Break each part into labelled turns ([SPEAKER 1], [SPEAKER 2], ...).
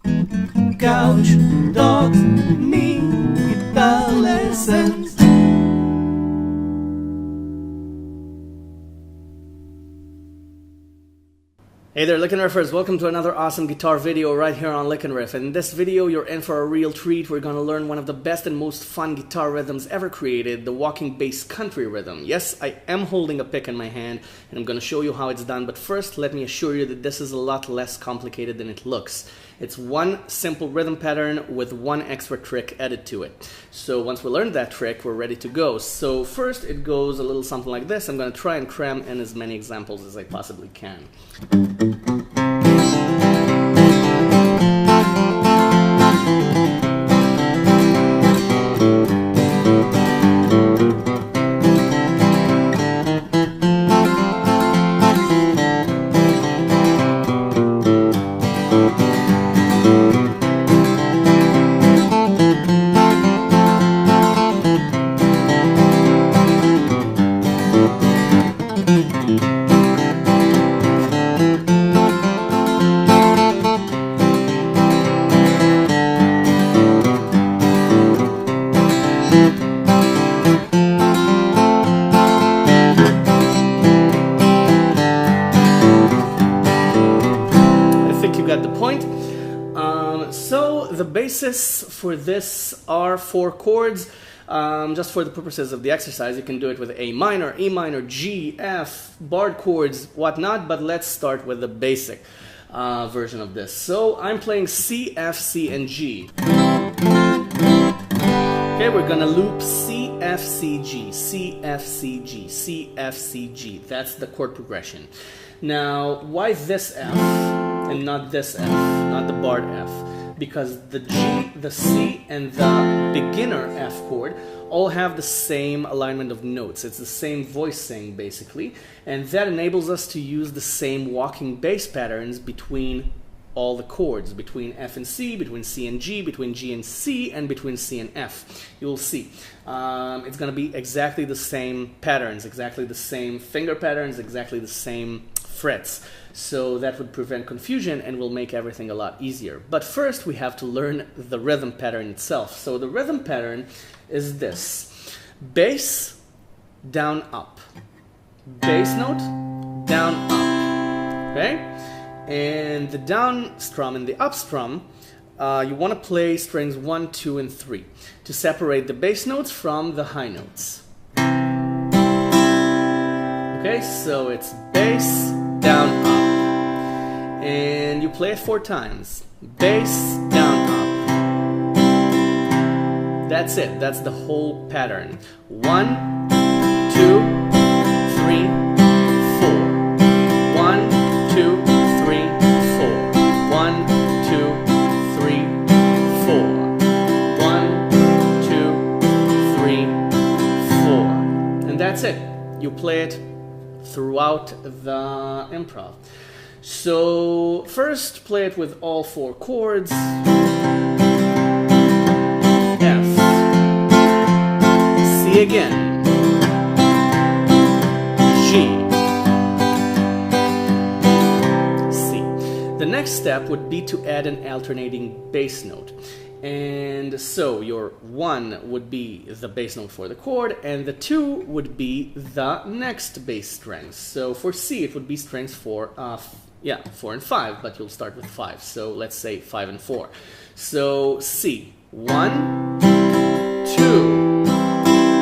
[SPEAKER 1] Couch, dogs, me, guitar lessons. Hey there, Lick and Riffers. Welcome to another awesome guitar video right here on Lick and Riff. And in this video, you're in for a real treat. We're going to learn one of the best and most fun guitar rhythms ever created, the walking bass country rhythm. Yes, I am holding a pick in my hand, and I'm going to show you how it's done. But first, let me assure you that this is a lot less complicated than it looks. It's one simple rhythm pattern with one extra trick added to it. So once we learn that trick, we're ready to go. So first, it goes a little something like this. I'm going to try and cram in as many examples as I possibly can. So the basis for this are 4 chords. Just for the purposes of the exercise, you can do it with A minor, E minor, G, F, barred chords, whatnot, but let's start with the basic version of this. So I'm playing C, F, C, and G. Okay, we're gonna loop C, F, C, G, C, F, C, G, C, F, C, G. That's the chord progression. Now, why this F and not this F, not the barred F? Because the G, the C, and the beginner F chord all have the same alignment of notes. It's the same voicing, basically, and that enables us to use the same walking bass patterns between all the chords, between F and C, between C and G, between G and C, and between C and F. You'll see. It's going to be exactly the same patterns, exactly the same finger patterns, exactly the same frets. So that would prevent confusion and will make everything a lot easier. But first we have to learn the rhythm pattern itself. So the rhythm pattern is this: bass, down, up. Bass note, down, up. Okay? And the down strum and the up strum, you want to play strings 1, 2, and 3 to separate the bass notes from the high notes. Okay, so it's bass, down, up. And you play it 4 times. Bass, down, up. That's it. That's the whole pattern. 1, 2, 3, 4. 1, 2, 3, 4. 1, 2, 3, 4. 1, 2, 3, 4. And that's it. You play it throughout the improv. So first play it with all 4 chords. F, C again, G, C. The next step would be to add an alternating bass note. And so your 1 would be the bass note for the chord, and the 2 would be the next bass strings. So for C, it would be strings 4 and 5, but you'll start with 5. So let's say 5 and 4. So C, 1, 2.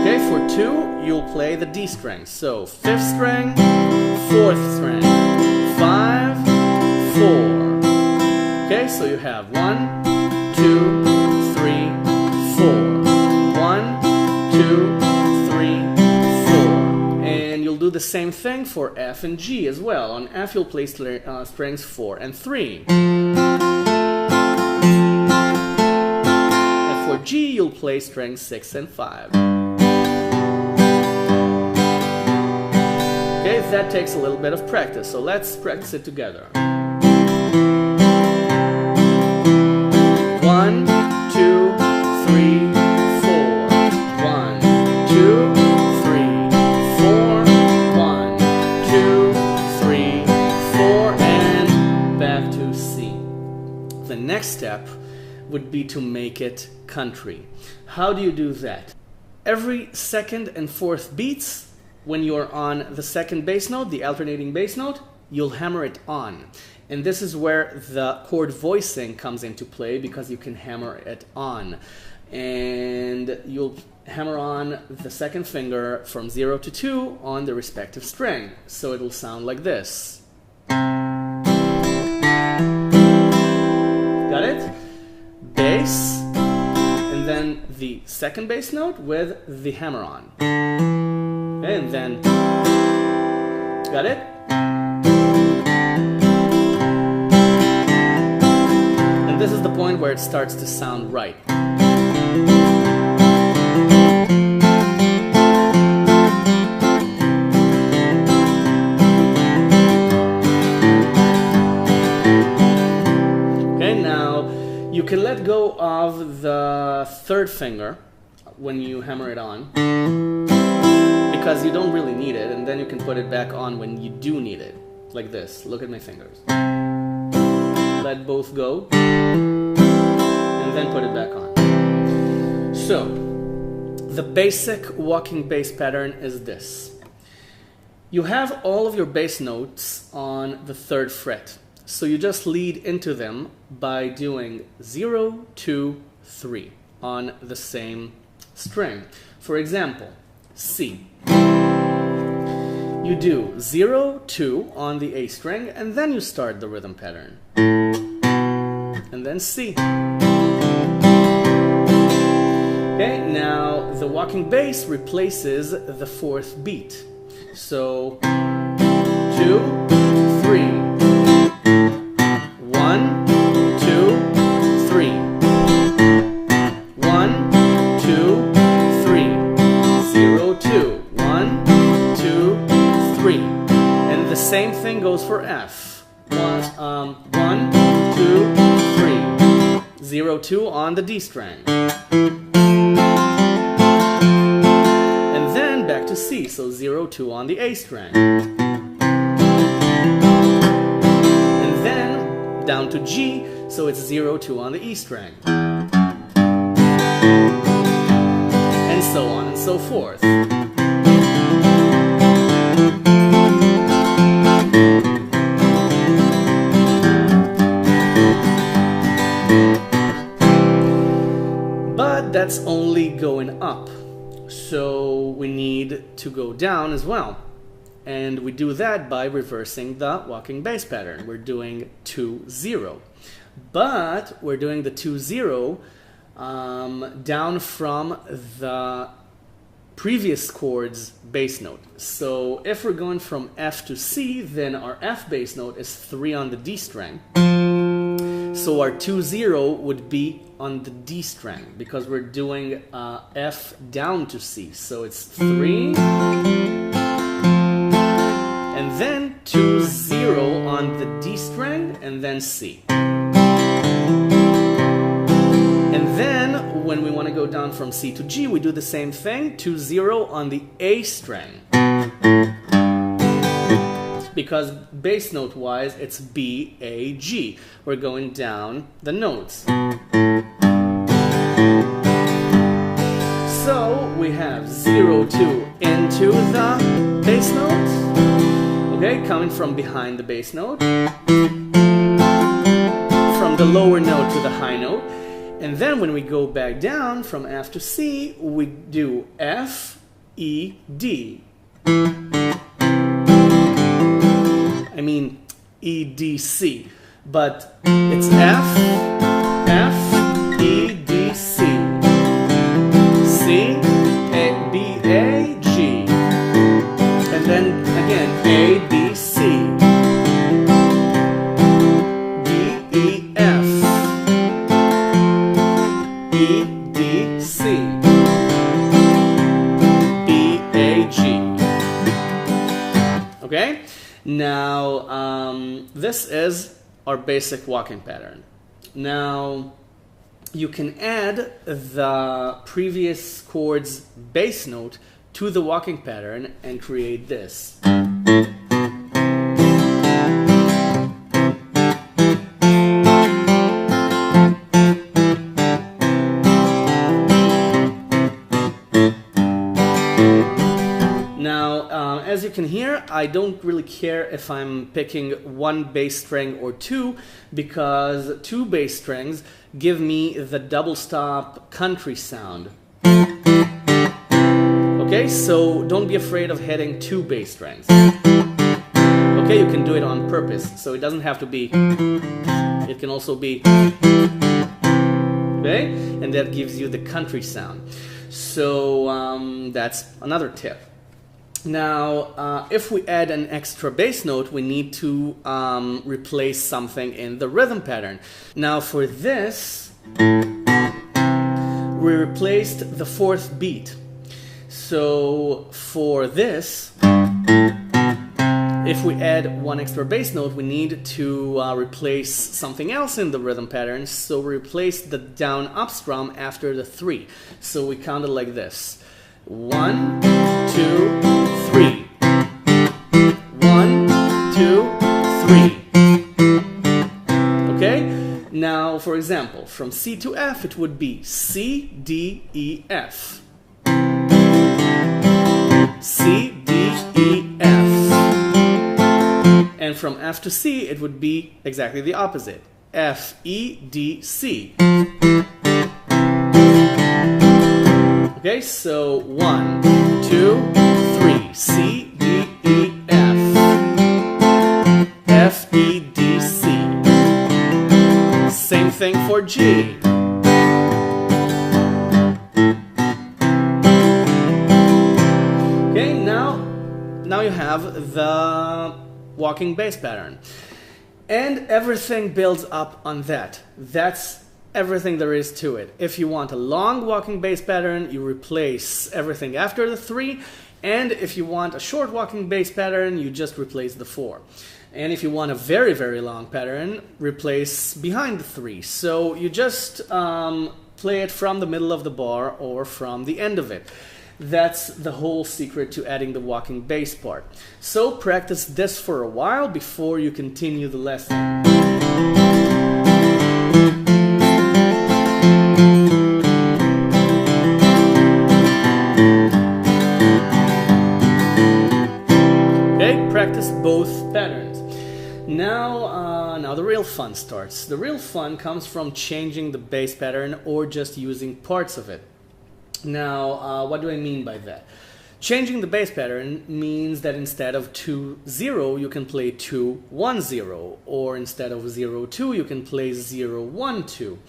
[SPEAKER 1] Okay, for 2, you'll play the D string. So 5th string, 4th string, 5, 4. Okay, so you have 1, 2, 3, 4. 1, 2, 3, 4. And you'll do the same thing for F and G as well. On F, you'll play strings 4 and 3. And for G, you'll play strings 6 and 5. Okay, that takes a little bit of practice, so let's practice it together. 1, 2, 3, 4. 1, 2, 3, 4. 1, 2, 3, 4, and back to C. The next step would be to make it country. How do you do that? Every second and fourth beats, when you're on the second bass note, the alternating bass note, you'll hammer it on. And this is where the chord voicing comes into play, because you can hammer it on. And you'll hammer on the second finger from 0 to 2 on the respective string. So it'll sound like this. Got it? Bass, and then the second bass note with the hammer on. Okay, and then, got it? And this is the point where it starts to sound right. You can let go of the third finger when you hammer it on, because you don't really need it, and then you can put it back on when you do need it, like this. Look at my fingers. Let both go, and then put it back on. So, the basic walking bass pattern is this. You have all of your bass notes on the 3rd fret. So you just lead into them by doing 0, 2, 3 on the same string. For example, C. You do 0, 2 on the A string, and then you start the rhythm pattern. And then C. Okay, now the walking bass replaces the 4th beat. So 2, 3. 1, 2, 3. 1, 2, 3. 0, 2. 1, 2, 3. And the same thing goes for F. 1, 2, 3. 0, 2 on the D string. And then back to C, so 0, 2 on the A string. And then down to G, so it's 0, 2 on the E string. And so on and so forth. But that's only going up. So we need to go down as well. And we do that by reversing the walking bass pattern. We're doing 2, 0. But we're doing the 2, 0 down from the previous chord's bass note. So if we're going from F to C, then our F bass note is 3 on the D string. So our 2, 0 would be on the D string, because we're doing F down to C. So it's 3, and then 2, 0 on the D string, and then C. And then when we want to go down from C to G, we do the same thing, 2, 0 on the A string. Because bass note wise, it's B, A, G. We're going down the notes. So we have 0, 2 into the bass note. Okay, coming from behind the bass note. From the lower note to the high note. And then when we go back down from F to C, we do F, E, D. I mean E, D, C. But it's F, F, E, D, C. C, A, B, A, G. And then again, A, B, C. D, E, F. E, D, C. B, A, G. Okay? Now, this is our basic walking pattern. Now, you can add the previous chord's bass note to the walking pattern and create this. can hear, I don't really care if I'm picking one bass string or two, because two bass strings give me the double stop country sound. Okay, so don't be afraid of hitting two bass strings. Okay, you can do it on purpose, so it doesn't have to be, it can also be, okay, and that gives you the country sound. So that's another tip. Now, if we add an extra bass note, we need to replace something in the rhythm pattern. Now for this, we replaced the fourth beat. So for this, if we add one extra bass note, we need to replace something else in the rhythm pattern. So we replace the down up strum after the 3. So we count it like this. 1, 2, 3. 1, 2, 3. Okay? Now, for example, from C to F, it would be C, D, E, F. C, D, E, F. And from F to C, it would be exactly the opposite. F, E, D, C. Okay, so 1, 2, 3. C, D, E, F. F, E, D, C. Same thing for G. Okay, now you have the walking bass pattern. And everything builds up on that. That's everything there is to it. If you want a long walking bass pattern, you replace everything after the 3. And if you want a short walking bass pattern, you just replace the 4. And if you want a very, very long pattern, replace behind the 3. So you just play it from the middle of the bar or from the end of it. That's the whole secret to adding the walking bass part. So practice this for a while before you continue the lesson. Okay, practice both patterns. Now the real fun starts. The real fun comes from changing the bass pattern or just using parts of it. Now, what do I mean by that? Changing the bass pattern means that instead of 2-0, you can play 2-1-0, or instead of 0-2, you can play 0-1-2,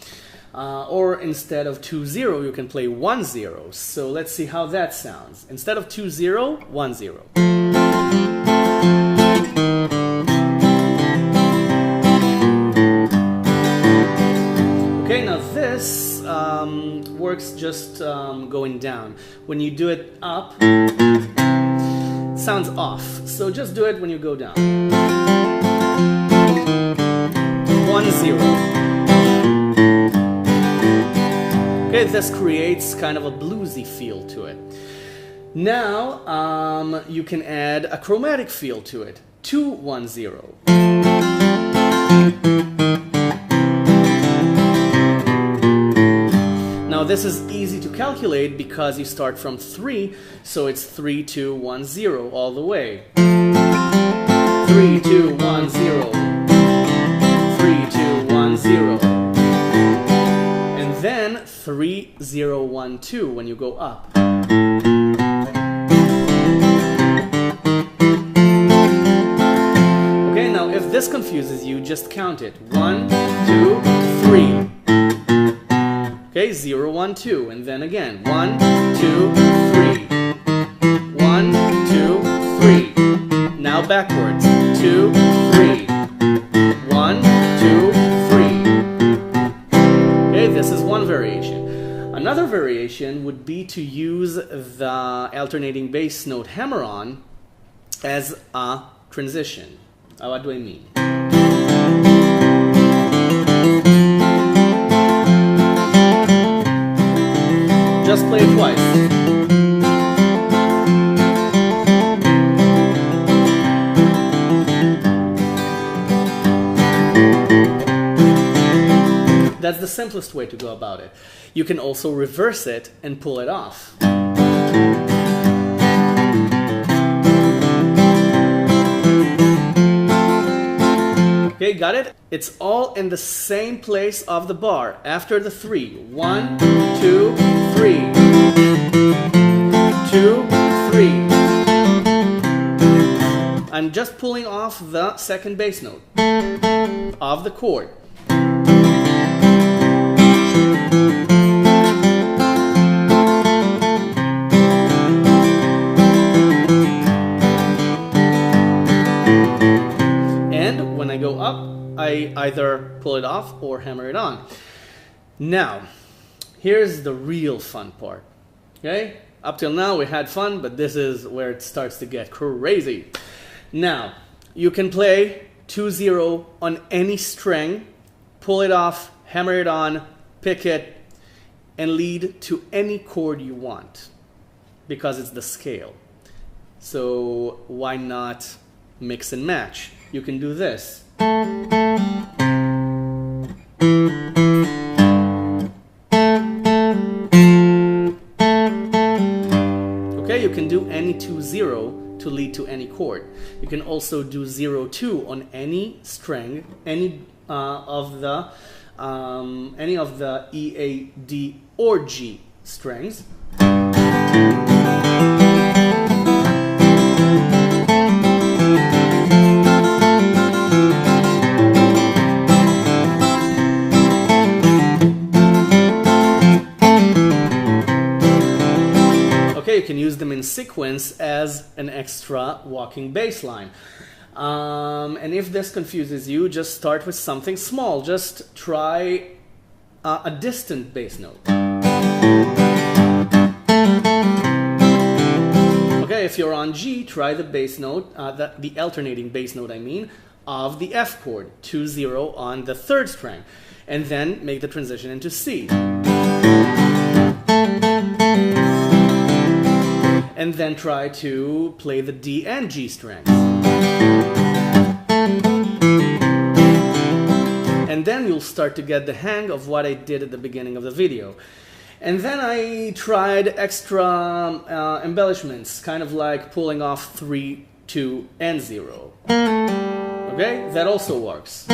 [SPEAKER 1] or instead of 2-0, you can play 1-0. So let's see how that sounds. Instead of 2-0, 1-0. Okay, now this works just going down. When you do it up, it sounds off. So just do it when you go down. 1-0. Okay, this creates kind of a bluesy feel to it. Now you can add a chromatic feel to it. 2-1-0. Now this is easy to calculate because you start from 3, so it's 3-2-1-0 all the way. 3-2-1-0. 3-2-1-0. And then 3-0-1-2 when you go up. Okay, now if this confuses you, just count it. 1, 2, 3. Okay, 0, 1, 2, and then again 1, 2, 3. 1, 2, 3. Now backwards. 2, 3. 1, 2, 3. Okay, this is one variation. Another variation would be to use the alternating bass note hammer-on as a transition. What do I mean? Just play it twice. That's the simplest way to go about it. You can also reverse it and pull it off. Okay, got it? It's all in the same place of the bar after the 3. 1, 2, 3. 2, 3. I'm just pulling off the second bass note of the chord. And when I go up, I either pull it off or hammer it on. Now, here's the real fun part. Okay? Up till now we had fun, but this is where it starts to get crazy. Now, you can play 2-0 on any string, pull it off, hammer it on, pick it, and lead to any chord you want, because it's the scale. So why not mix and match? You can do this. Okay, you can do any 2-0 to lead to any chord. You can also do 0-2 on any string, any of the E, A, D, or G strings. You can use them in sequence as an extra walking bass line. And if this confuses you, just start with something small. Just try a distant bass note. Okay, if you're on G, try the bass note, the alternating bass note, I mean, of the F chord, 2-0 on the 3rd string, and then make the transition into C. And then try to play the D and G strings. And then you'll start to get the hang of what I did at the beginning of the video. And then I tried extra embellishments, kind of like pulling off 3, 2, and 0. Okay, that also works.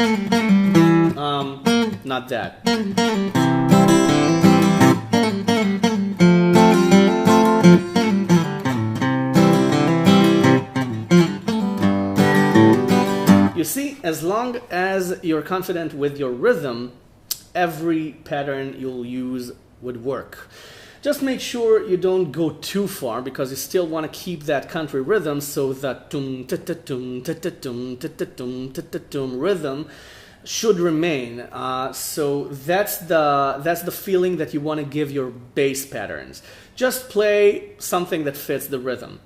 [SPEAKER 1] Not that. You see, as long as you're confident with your rhythm, every pattern you'll use would work. Just make sure you don't go too far, because you still want to keep that country rhythm, so that tum ta ta tum ta ta tum ta ta tum ta ta tum rhythm should remain. So that's the feeling that you want to give your bass patterns. Just play something that fits the rhythm.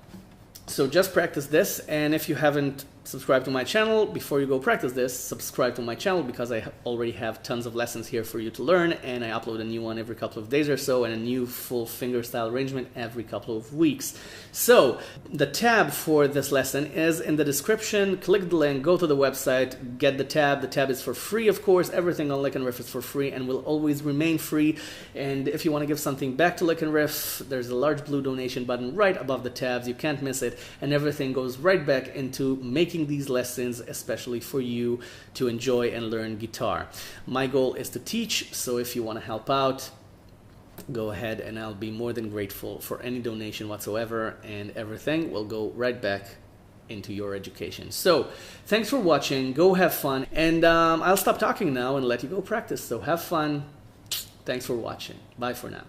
[SPEAKER 1] So just practice this, and if you haven't subscribe to my channel, before you go practice this, subscribe to my channel, because I already have tons of lessons here for you to learn, and I upload a new one every couple of days or so, and a new full fingerstyle arrangement every couple of weeks. So the tab for this lesson is in the description. Click the link, go to the website, get the tab. The tab is for free, of course. Everything on Lick and Riff is for free and will always remain free. And if you want to give something back to Lick and Riff, there's a large blue donation button right above the tabs. You can't miss it, and everything goes right back into making these lessons, especially for you to enjoy and learn guitar. My goal is to teach, so if you want to help out, go ahead, and I'll be more than grateful for any donation whatsoever, and everything will go right back into your education. So thanks for watching, go have fun, and I'll stop talking now and let you go practice. So have fun. Thanks for watching. Bye for now.